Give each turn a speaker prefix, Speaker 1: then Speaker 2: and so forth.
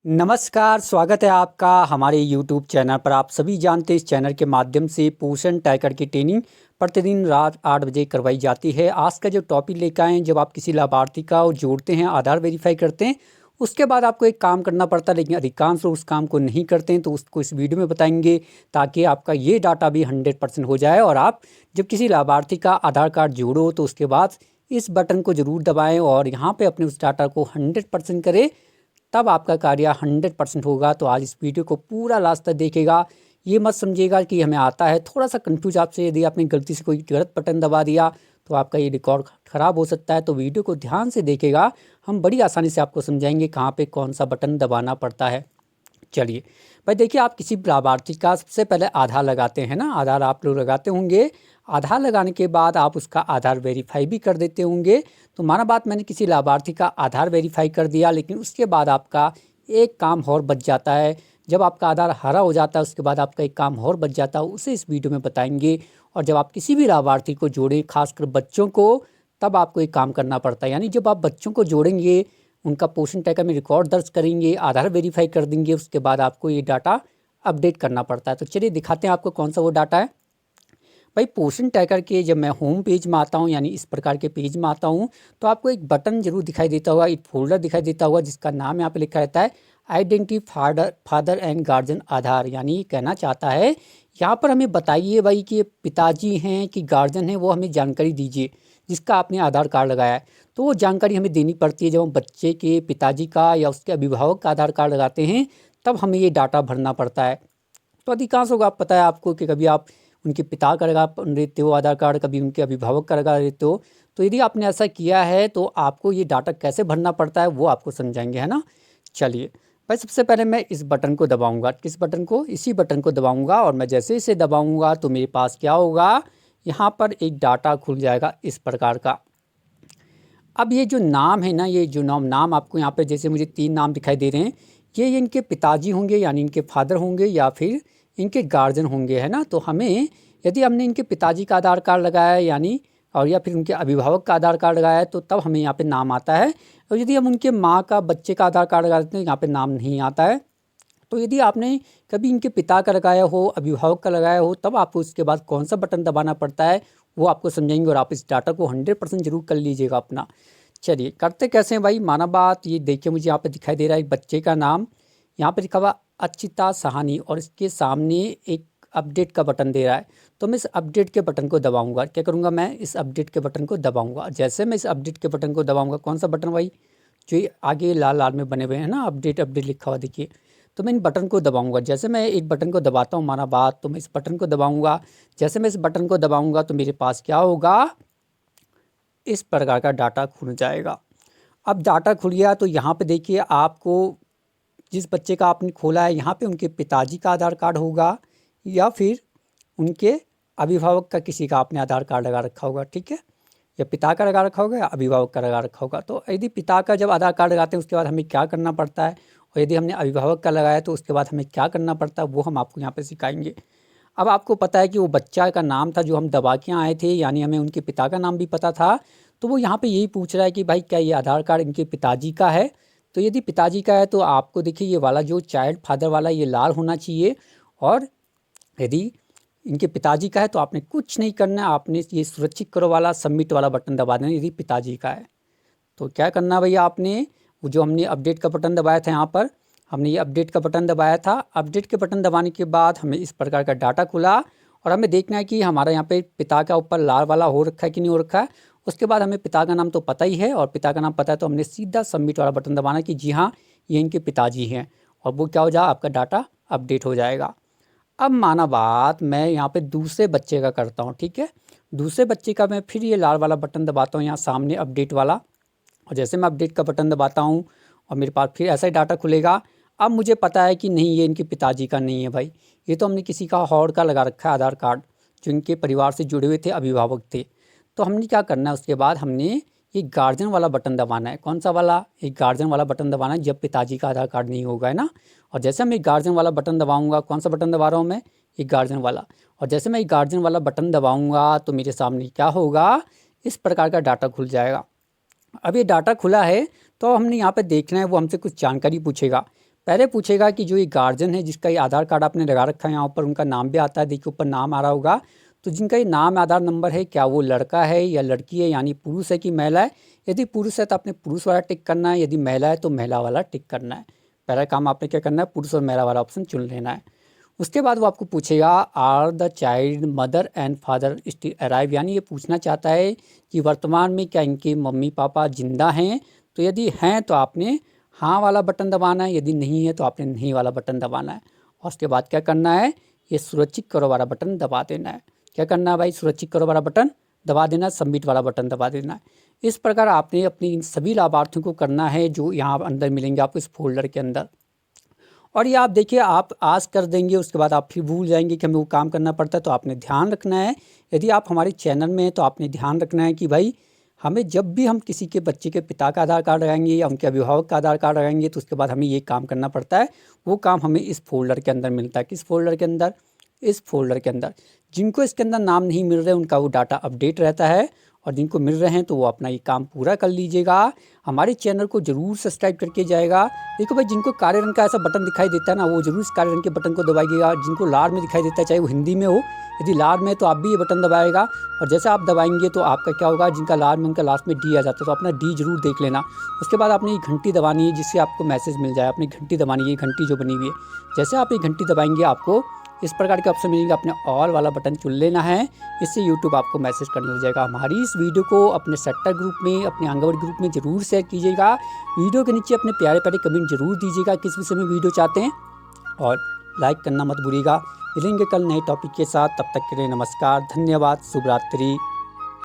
Speaker 1: नमस्कार, स्वागत है आपका हमारे यूट्यूब चैनल पर। आप सभी जानते हैं इस चैनल के माध्यम से पोषण ट्रैकर की ट्रेनिंग प्रतिदिन रात 8 बजे करवाई जाती है। आज का जो टॉपिक लेकर आए हैं, जब आप किसी लाभार्थी का जोड़ते हैं, आधार वेरीफाई करते हैं, उसके बाद आपको एक काम करना पड़ता है, लेकिन अधिकांश लोग उस काम को नहीं करते हैं, तो उसको इस वीडियो में बताएंगे ताकि आपका ये डाटा भी 100% हो जाए। और आप जब किसी लाभार्थी का आधार कार्ड जोड़ो तो उसके बाद इस बटन को ज़रूर दबाएँ और यहाँ पर अपने उस डाटा को 100% करें, तब आपका कार्य 100% होगा। तो आज इस वीडियो को पूरा लास्ट तक देखिएगा। ये मत समझिएगा कि हमें आता है, थोड़ा सा कंफ्यूज आपसे यदि आपने गलती से कोई गलत बटन दबा दिया तो आपका ये रिकॉर्ड ख़राब हो सकता है। तो वीडियो को ध्यान से देखिएगा, हम बड़ी आसानी से आपको समझाएंगे कहाँ पे कौन सा बटन दबाना पड़ता है। चलिए भाई, देखिए, आप किसी लाभार्थी का सबसे पहले आधार लगाते हैं ना, आधार आप लोग लगाते होंगे। आधार लगाने के बाद आप उसका आधार वेरीफाई भी कर देते होंगे। तो माना बात, मैंने किसी लाभार्थी का आधार वेरीफाई कर दिया, लेकिन उसके बाद आपका एक काम और बच जाता है। जब आपका आधार हरा हो जाता है, उसके बाद आपका एक काम और बच जाता है, उसे इस वीडियो में बताएंगे। और जब आप किसी भी लाभार्थी को जोड़ें, खासकर बच्चों को, तब आपको एक काम करना पड़ता है। यानी जब आप बच्चों को जोड़ेंगे, उनका पोषण ट्रैकर में रिकॉर्ड दर्ज करेंगे, आधार वेरीफाई कर देंगे, उसके बाद आपको ये डाटा अपडेट करना पड़ता है। तो चलिए दिखाते हैं आपको कौन सा वो डाटा है। भाई, पोषण ट्रैकर के जब मैं होम पेज में आता हूँ, यानी इस प्रकार के पेज में आता हूँ, तो आपको एक बटन जरूर दिखाई देता होगा, एक फोल्डर दिखाई देता होगा जिसका नाम यहाँ पे लिखा रहता है आइडेंटिटी फादर एंड गार्जियन आधार। यानी ये कहना चाहता है, यहाँ पर हमें बताइए भाई कि ये पिताजी हैं कि गार्जियन हैं, वो हमें जानकारी दीजिए जिसका आपने आधार कार्ड लगाया है। तो वो जानकारी हमें देनी पड़ती है। जब हम बच्चे के पिताजी का या उसके अभिभावक का आधार कार्ड लगाते हैं, तब हमें ये डाटा भरना पड़ता है। तो अधिकांश लोग, आप पता है आपको कि कभी आप उनके पिता का लगा लेते हो आधार कार्ड, कभी उनके अभिभावक का लगा लेते हो। तो यदि आपने ऐसा किया है तो आपको ये डाटा कैसे भरना पड़ता है वो आपको समझाएंगे, है ना। चलिए भाई, सबसे पहले मैं इस बटन को दबाऊंगा। किस बटन को? इसी बटन को दबाऊंगा। और मैं जैसे इसे दबाऊंगा तो मेरे पास क्या होगा, यहाँ पर एक डाटा खुल जाएगा इस प्रकार का। अब ये जो नाम है ना, ये जो नाम आपको यहाँ पे जैसे मुझे 3 नाम दिखाई दे रहे हैं, ये इनके पिताजी होंगे, यानी इनके फादर होंगे, या फिर इनके गार्जियन होंगे, है ना। तो हमें, यदि हमने इनके पिताजी का आधार कार्ड लगाया है, यानी, और या फिर उनके अभिभावक का आधार कार्ड लगाया है, तो तब हमें यहाँ पे नाम आता है। और यदि हम उनके माँ का, बच्चे का आधार कार्ड लगा देते हैं, यहाँ पे नाम नहीं आता है। तो यदि आपने कभी इनके पिता का लगाया हो, अभिभावक का लगाया हो, तब आपको उसके बाद कौन सा बटन दबाना पड़ता है वो आपको समझाएंगे। और आप इस डाटा को 100% जरूर कर लीजिएगा अपना। चलिए करते कैसे हैं भाई, माना बात, ये देखिए मुझे यहाँ पे दिखाई दे रहा है एक बच्चे का नाम, यहाँ पे लिखा हुआ अचिता सहानी, और इसके सामने एक अपडेट का बटन दे रहा है। तो मैं इस अपडेट के बटन को दबाऊंगा। क्या करूँगा, मैं इस अपडेट के बटन को दबाऊंगा। जैसे मैं इस अपडेट के बटन को दबाऊंगा, कौन सा बटन भाई, जो ये आगे लाल लाल में बने हुए हैं ना, अपडेट अपडेट लिखा हुआ देखिए। तो मैं इन बटन को दबाऊंगा। जैसे मैं एक बटन को दबाता हूँ, माना बात, तो मैं इस बटन को दबाऊंगा। जैसे मैं इस बटन को दबाऊंगा तो मेरे पास क्या होगा, इस प्रकार का डाटा खुल जाएगा। अब डाटा खुल गया तो यहाँ पे देखिए, आपको जिस बच्चे का आपने खोला है, यहाँ पे उनके पिताजी का आधार कार्ड होगा, या फिर उनके अभिभावक का, किसी का आपने आधार कार्ड लगा रखा होगा, ठीक है। या पिता का लगा रखा होगा या अभिभावक का लगा रखा होगा। तो यदि पिता का जब आधार कार्ड लगाते हैं उसके बाद हमें क्या करना पड़ता है, और यदि हमने अभिभावक का लगाया तो उसके बाद हमें क्या करना पड़ता है, वो हम आपको यहाँ पे सिखाएंगे। अब आपको पता है कि वो बच्चा का नाम था जो हम दबा के आए थे, यानी हमें उनके पिता का नाम भी पता था। तो वो यहाँ पे यही पूछ रहा है कि भाई क्या ये आधार कार्ड इनके पिताजी का है। तो यदि पिताजी का है तो आपको देखिए ये वाला जो चाइल्ड फादर वाला, ये लाल होना चाहिए। और यदि इनके पिताजी का है तो आपने कुछ नहीं करना है, आपने ये सुरक्षित करो वाला सबमिट वाला बटन दबा देना यदि पिताजी का है। तो क्या करना भैया, आपने वो जो हमने अपडेट का बटन दबाया था, यहाँ पर हमने ये अपडेट का बटन दबाया था। अपडेट के बटन दबाने के बाद हमें इस प्रकार का डाटा खुला, और हमें देखना है कि हमारा यहाँ पे पिता का ऊपर लाल वाला हो रखा है कि नहीं हो रखा है। उसके बाद हमें पिता का नाम तो पता ही है, और पिता का नाम पता है तो हमने सीधा सबमिट वाला बटन दबाना कि जी हाँ, ये इनके पिताजी हैं, और वो क्या हो जाए, आपका डाटा अपडेट हो जाएगा। अब माना बात, मैं यहाँ पे दूसरे बच्चे का करता हूँ, ठीक है। दूसरे बच्चे का मैं फिर ये लाल वाला बटन दबाता हूँ, यहाँ सामने अपडेट वाला। और जैसे मैं अपडेट का बटन दबाता हूँ और मेरे पास फिर ऐसा ही डाटा खुलेगा। अब मुझे पता है कि नहीं, ये इनके पिताजी का नहीं है भाई, ये तो हमने किसी का और का लगा रखा है आधार कार्ड, जो इनके परिवार से जुड़े हुए थे, अभिभावक थे। तो हमने क्या करना है, उसके बाद हमने ये गार्जियन वाला बटन दबाना है। कौन सा वाला? एक गार्जियन वाला बटन दबाना है जब पिताजी का आधार कार्ड नहीं होगा, है ना। और जैसे मैं गार्जियन वाला बटन दबाऊंगा, कौन सा बटन दबा रहा हूँ मैं, एक गार्जियन वाला। और जैसे मैं गार्जियन वाला बटन दबाऊंगा तो मेरे सामने क्या होगा, इस प्रकार का डाटा खुल जाएगा। अब ये डाटा खुला है तो हमने यहाँ पे देखना है, वो हमसे कुछ जानकारी पूछेगा। पहले पूछेगा कि जो ये गार्जियन है जिसका ये आधार कार्ड आपने लगा रखा है यहाँ ऊपर उनका नाम भी आता है, देखिए ऊपर नाम आ रहा होगा। तो जिनका ये नाम आधार नंबर है क्या वो लड़का है या लड़की है, यानी पुरुष है कि महिला है। यदि पुरुष है तो आपने पुरुष वाला टिक करना है, यदि महिला है तो महिला वाला टिक करना है। पहला काम आपने क्या करना है, पुरुष और महिला वाला ऑप्शन चुन लेना है। उसके बाद वो आपको पूछेगा are the child mother and father still alive, यानी ये पूछना चाहता है कि वर्तमान में क्या इनके मम्मी पापा जिंदा हैं। तो यदि हैं तो आपने हाँ वाला बटन दबाना है, यदि नहीं है तो आपने नहीं वाला बटन दबाना है। और उसके बाद क्या करना है, ये सुरक्षित करो वाला बटन दबा देना है। क्या करना है भाई, सुरक्षित करो वाला बटन दबा देना है, सबमिट वाला बटन दबा देना है। इस प्रकार आपने अपने इन सभी लाभार्थियों को करना है जो यहाँ अंदर मिलेंगे आपको इस फोल्डर के अंदर। और ये आप देखिए आप आज कर देंगे, उसके बाद आप फिर भूल जाएंगे कि हमें वो काम करना पड़ता है। तो आपने ध्यान रखना है, यदि आप हमारे चैनल में हैं तो आपने ध्यान रखना है कि भाई हमें जब भी हम किसी के बच्चे के पिता का आधार कार्ड लगाएंगे या उनके अभिभावक का आधार कार्ड लगाएंगे तो उसके बाद हमें ये काम करना पड़ता है। वो काम हमें इस फोल्डर के अंदर मिलता है। किस फोल्डर के अंदर, इस फोल्डर के अंदर। जिनको इसके अंदर नाम नहीं मिल रहे उनका वो डाटा अपडेट रहता है, और जिनको मिल रहे हैं तो वो अपना ये काम पूरा कर लीजिएगा। हमारे चैनल को जरूर सब्सक्राइब करके जाएगा। देखो भाई जिनको काले रंग का ऐसा बटन दिखाई देता है ना, वो जरूर इस काले रंग के बटन को दबाइएगा। जिनको लाल में दिखाई देता है चाहे वो हिंदी में हो, यदि लाल में तो आप भी ये बटन दबाएगा। और जैसे आप दबाएंगे तो आपका क्या होगा, जिनका लाल में उनका लास्ट में डी आ जाता है तो अपना डी जरूर देख लेना। उसके बाद आपने ये घंटी दबानी है जिससे आपको मैसेज मिल जाए। अपनी घंटी दबानी है, ये घंटी जो बनी हुई है, जैसे आप ये घंटी दबाएंगे आपको इस प्रकार के ऑप्शन मिलेंगे। अपने ऑल वाला बटन चुन लेना है, इससे यूट्यूब आपको मैसेज करने लग जाएगा। हमारी इस वीडियो को अपने सेक्टर ग्रुप में, अपने आंगनबाड़ी ग्रुप में ज़रूर शेयर कीजिएगा। वीडियो के नीचे अपने प्यारे प्यारे कमेंट जरूर दीजिएगा किस विषय में वीडियो चाहते हैं, और लाइक करना मत भूलिएगा। मिलेंगे कल नए टॉपिक के साथ, तब तक के लिए नमस्कार, धन्यवाद, शुभ रात्रि।